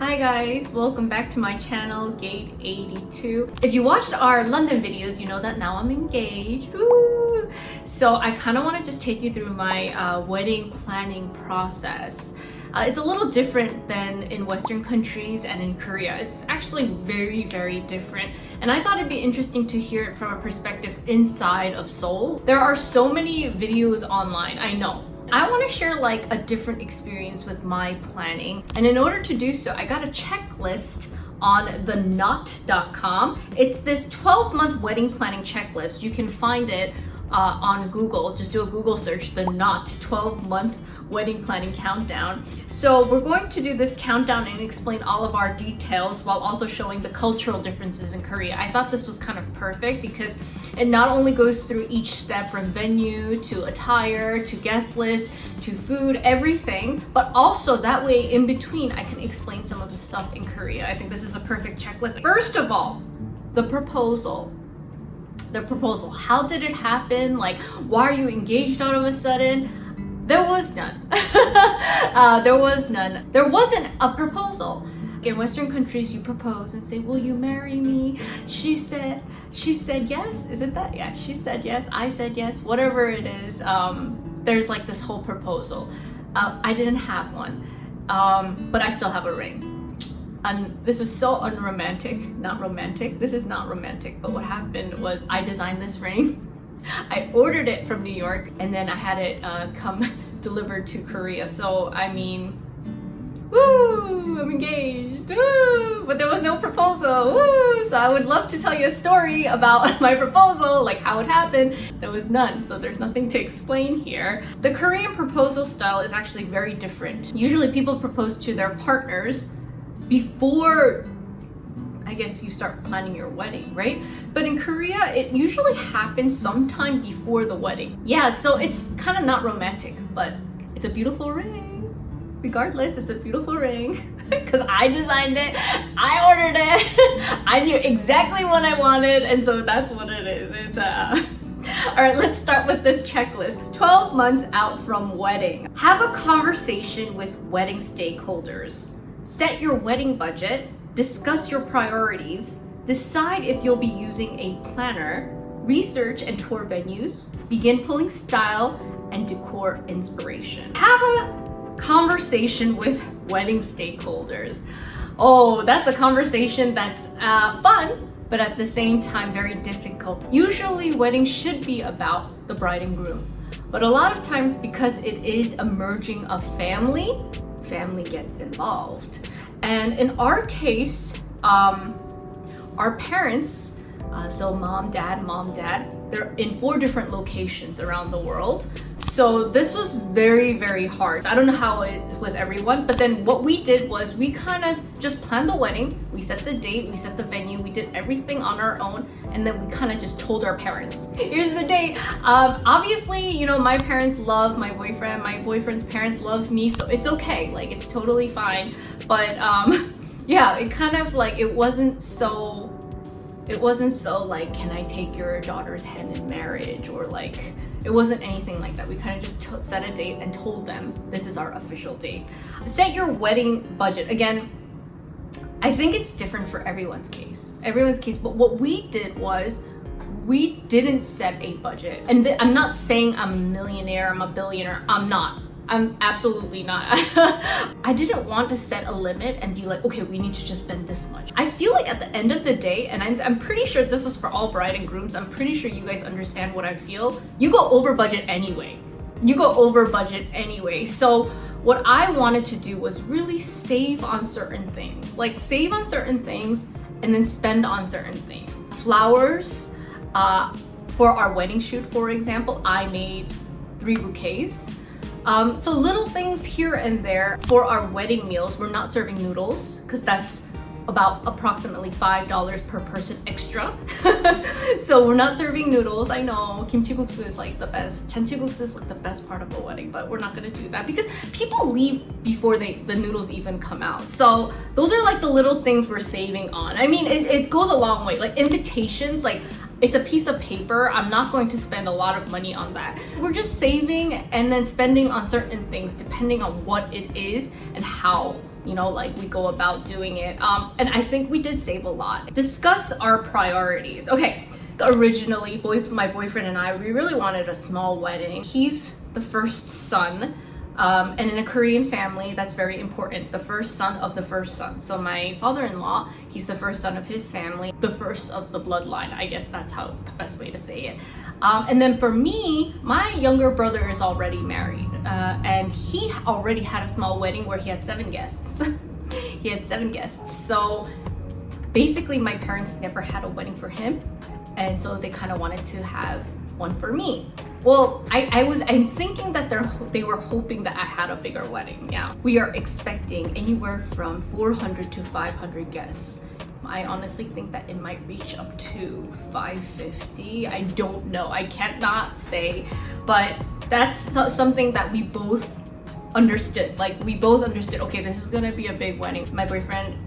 Hi guys, welcome back to my channel, Gate 82. If you watched our London videos, you know that now I'm engaged. Woo! So I kind of want to just take you through my wedding planning process. It's a little different than in Western countries and in Korea. It's actually very, very different. And I thought it'd be interesting to hear it from a perspective inside of Seoul. There are so many videos online, I know. I want to share like a different experience with my planning. And in order to do so, I got a checklist on the knot.com. It's this 12-month wedding planning checklist. You can find it on Google. Just do a Google search, the knot 12-month wedding planning countdown. So we're going to do this countdown and explain all of our details while also showing the cultural differences in Korea. I thought this was kind of perfect because it not only goes through each step from venue to attire to guest list to food, everything, but also that way in between I can explain some of the stuff in Korea. I think this is a perfect checklist. First of all, the proposal. How did it happen? Like, why are you engaged all of a sudden? There was none. There wasn't a proposal. In Western countries, you propose and say, "Will you marry me?" She said yes. Isn't that? Yeah, she said yes. I said yes. Whatever it is, there's like this whole proposal. I didn't have one, but I still have a ring. And this is so unromantic. Not romantic. This is not romantic. But what happened was I designed this ring. I ordered it from New York and then I had it come delivered to Korea. So I mean, woo, I'm engaged, woo, but there was no proposal, woo. So I would love to tell you a story about my proposal, like how it happened. There was none, so there's nothing to explain here. The Korean proposal style is actually very different. Usually people propose to their partners before, I guess, you start planning your wedding, right? But in Korea, it usually happens sometime before the wedding. Yeah, so it's kind of not romantic, but it's a beautiful ring. Regardless, it's a beautiful ring because I designed it, I ordered it, I knew exactly what I wanted, and so that's what it is. It's all right, let's start with this checklist. 12 months out from wedding. Have a conversation with wedding stakeholders. Set your wedding budget. Discuss your priorities, decide if you'll be using a planner, research and tour venues, begin pulling style and decor inspiration. Have a conversation with wedding stakeholders. Oh, that's a conversation that's fun, but at the same time very difficult. Usually weddings should be about the bride and groom, but a lot of times because it is a merging of family gets involved. And in our case, our parents, so mom, dad, they're in 4 different locations around the world. So this was very, very hard. I don't know how it is with everyone, but then what we did was we kind of just planned the wedding. We set the date, we set the venue, we did everything on our own, and then we kind of just told our parents, here's the date. Obviously, you know, my parents love my boyfriend, my boyfriend's parents love me, so it's okay, like it's totally fine. But yeah, it kind of like, it wasn't so like, can I take your daughter's hand in marriage, or like, it wasn't anything like that. We kind of just set a date and told them this is our official date. Set your wedding budget. Again, I think it's different for everyone's case, but what we did was we didn't set a budget. And I'm not saying I'm a millionaire, I'm a billionaire, I'm not. I'm absolutely not. I didn't want to set a limit and be like, okay, we need to just spend this much. I feel like at the end of the day, and I'm pretty sure this is for all bride and grooms, I'm pretty sure you guys understand what I feel. You go over budget anyway. So what I wanted to do was really save on certain things. Like save on certain things and then spend on certain things. Flowers, for our wedding shoot, for example, I made 3 bouquets. So little things here and there. For our wedding meals, we're not serving noodles because that's about approximately $5 per person extra. So we're not serving noodles. I know kimchi-guksu is like the best. Janchi-guksu is like the best part of a wedding, but we're not gonna do that because people leave before the noodles even come out. So those are like the little things we're saving on. I mean, it goes a long way. Like invitations, like it's a piece of paper. I'm not going to spend a lot of money on that. We're just saving and then spending on certain things depending on what it is and how you know, like we go about doing it. And I think we did save a lot. Discuss our priorities. Okay, originally, my boyfriend and I, we really wanted a small wedding. He's the first son. And in a Korean family, that's very important. The first son of the first son. So my father-in-law, he's the first son of his family, the first of the bloodline. I guess that's how the best way to say it. And then for me, my younger brother is already married. And he already had a small wedding where he had 7 guests. He had 7 guests. So basically my parents never had a wedding for him. And so they kind of wanted to have one for me. Well, I'm thinking that they were hoping that I had a bigger wedding. Yeah, we are expecting anywhere from 400 to 500 guests. I honestly think that it might reach up to 550. I don't know. I cannot say, but that's something that we both understood. Like we both understood, okay, this is gonna be a big wedding. My boyfriend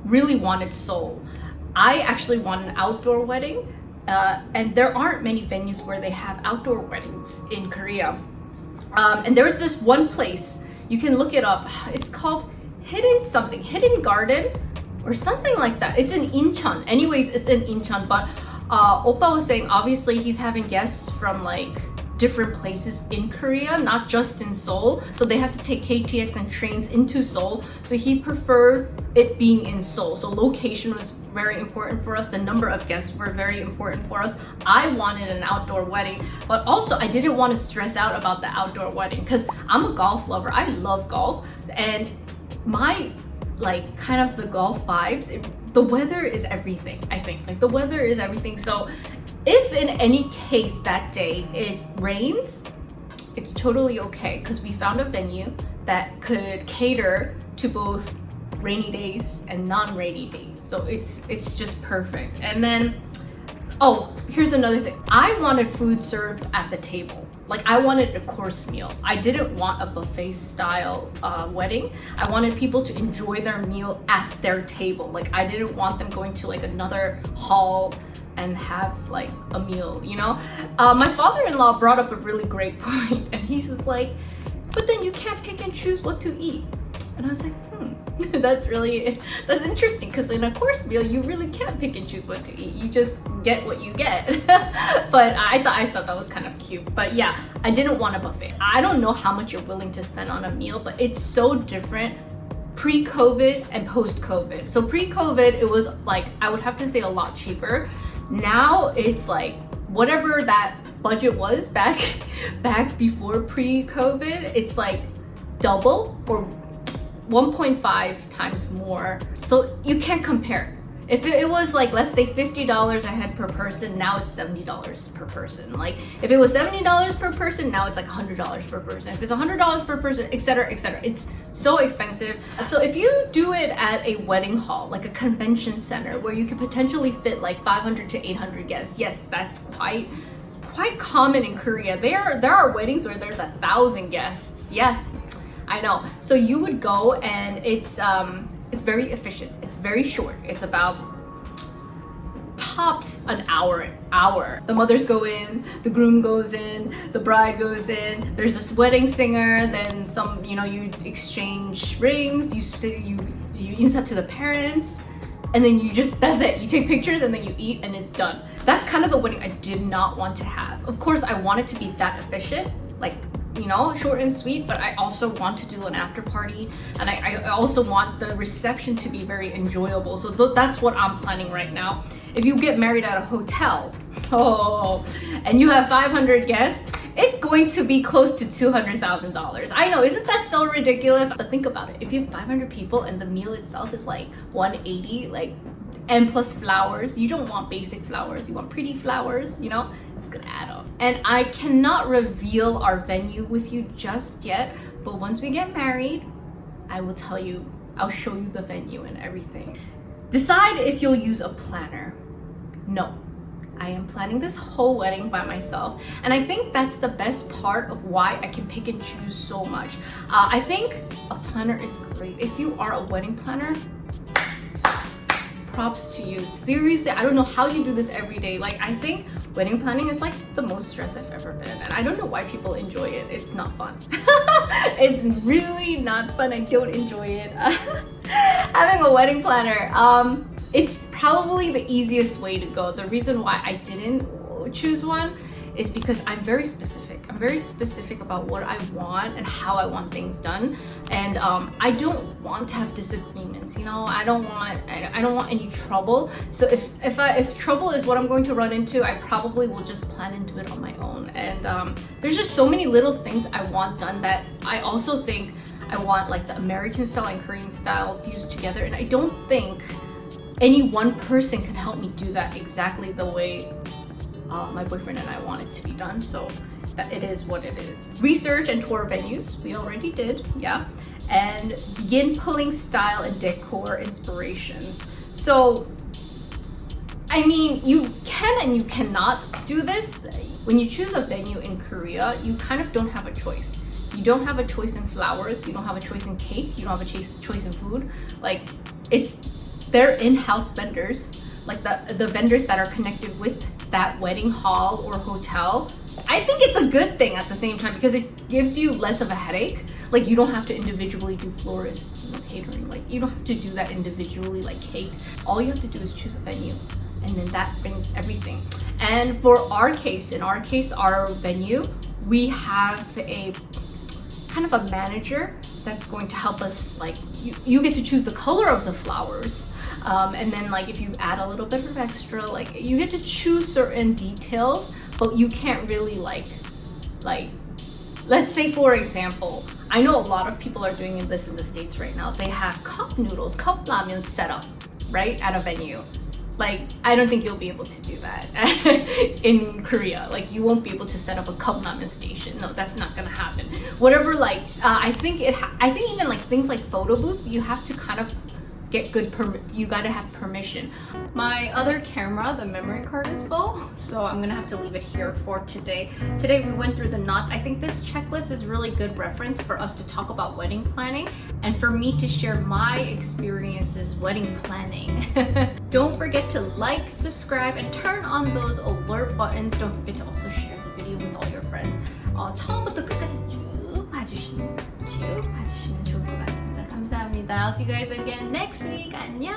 really wanted Seoul. I actually want an outdoor wedding. And there aren't many venues where they have outdoor weddings in Korea. And there's this one place, you can look it up. It's called Hidden Garden or something like that. It's in Incheon. Anyways, it's in Incheon. But Oppa was saying, obviously he's having guests from like different places in Korea, not just in Seoul. So they have to take KTX and trains into Seoul. So he preferred it being in Seoul. So location was very important for us. The number of guests were very important for us. I wanted an outdoor wedding, but also I didn't want to stress out about the outdoor wedding because I'm a golf lover. I love golf, and my like kind of the golf vibes, the weather is everything. I think like the weather is everything. So if in any case that day it rains, it's totally okay because we found a venue that could cater to both rainy days and non-rainy days. So it's just perfect. And then, oh, here's another thing. I wanted food served at the table. Like I wanted a course meal. I didn't want a buffet style wedding. I wanted people to enjoy their meal at their table. Like I didn't want them going to like another hall and have like a meal, you know? My father-in-law brought up a really great point, and he was like, but then you can't pick and choose what to eat. And I was like, that's interesting, because in a course meal, you really can't pick and choose what to eat. You just get what you get. But I thought that was kind of cute. But yeah, I didn't want a buffet. I don't know how much you're willing to spend on a meal, but it's so different pre-COVID and post-COVID. So pre-COVID, it was like, I would have to say a lot cheaper. Now it's like whatever that budget was back before pre-COVID, it's like double or 1.5 times more. So you can't compare. If it was like, let's say $50 I had per person, now it's $70 per person. Like if it was $70 per person, now it's like $100 per person. If it's $100 per person, etc., etc. It's so expensive. So if you do it at a wedding hall, like a convention center where you could potentially fit like 500 to 800 guests, yes, that's quite common in Korea. There are weddings where there's 1,000 guests. Yes, I know. So you would go, and it's very efficient. It's very short. It's about tops an hour. The mothers go in, the groom goes in, the bride goes in. There's this wedding singer. Then some, you know, you exchange rings. You insert to the parents, and then that's it. You take pictures and then you eat, and it's done. That's kind of the wedding I did not want to have. Of course, I want it to be that efficient, like, you know, short and sweet, but I also want to do an after party, and I also want the reception to be very enjoyable. So that's what I'm planning right now. If you get married at a hotel, and you have 500 guests, it's going to be close to $200,000. I know, isn't that so ridiculous? But think about it. If you have 500 people and the meal itself is like 180, like, and plus flowers, you don't want basic flowers, you want pretty flowers, you know? It's gonna add up. And I cannot reveal our venue with you just yet, but once we get married, I will tell you, I'll show you the venue and everything. Decide if you'll use a planner. No, I am planning this whole wedding by myself, and I think that's the best part of why I can pick and choose so much. I think a planner is great. If you are a wedding planner, props to you. Seriously, I don't know how you do this every day. Like, I think wedding planning is like the most stress I've ever been, and I don't know why people enjoy it. It's not fun. It's really not fun. I don't enjoy it. Having a wedding planner, it's probably the easiest way to go. The reason why I didn't choose one is because I'm very specific. I'm very specific about what I want and how I want things done, and I don't want to have disagreements. You know, I don't want any trouble. So if trouble is what I'm going to run into, I probably will just plan and do it on my own. And there's just so many little things I want done that I also think I want like the American style and Korean style fused together, and I don't think any one person can help me do that exactly the way my boyfriend and I want it to be done. So that it is what it is. Research and tour venues, we already did, yeah. And begin pulling style and decor inspirations. So, I mean, you can and you cannot do this. When you choose a venue in Korea, you kind of don't have a choice. You don't have a choice in flowers, you don't have a choice in cake, you don't have a choice in food. Like, they're in-house vendors, like the vendors that are connected with that wedding hall or hotel. I think it's a good thing at the same time because it gives you less of a headache. Like, you don't have to individually do florist, catering. Like, you don't have to do that individually like cake. All you have to do is choose a venue, and then that brings everything. And for our case, our venue, we have a kind of a manager that's going to help us. Like, you get to choose the color of the flowers. And then like if you add a little bit of extra, like you get to choose certain details, but you can't really like let's say for example, I know a lot of people are doing this in the States right now. They have cup noodles, cup ramen set up right at a venue. Like, I don't think you'll be able to do that in Korea. Like, you won't be able to set up a cup ramen station. No, that's not gonna happen. Whatever, like I think even like things like photo booth, you have to kind of get good you gotta have permission. My other camera, the memory card is full, so I'm gonna have to leave it here for today. Today we went through the knots. I think this checklist is really good reference for us to talk about wedding planning and for me to share my experiences wedding planning. Don't forget to like, subscribe, and turn on those alert buttons. Don't forget to also share the video with all your friends. 처음부터 끝까지 쭉 봐주시면 좋을 것 같습니다. 감사합니다. I'll see you guys again next week. 안녕.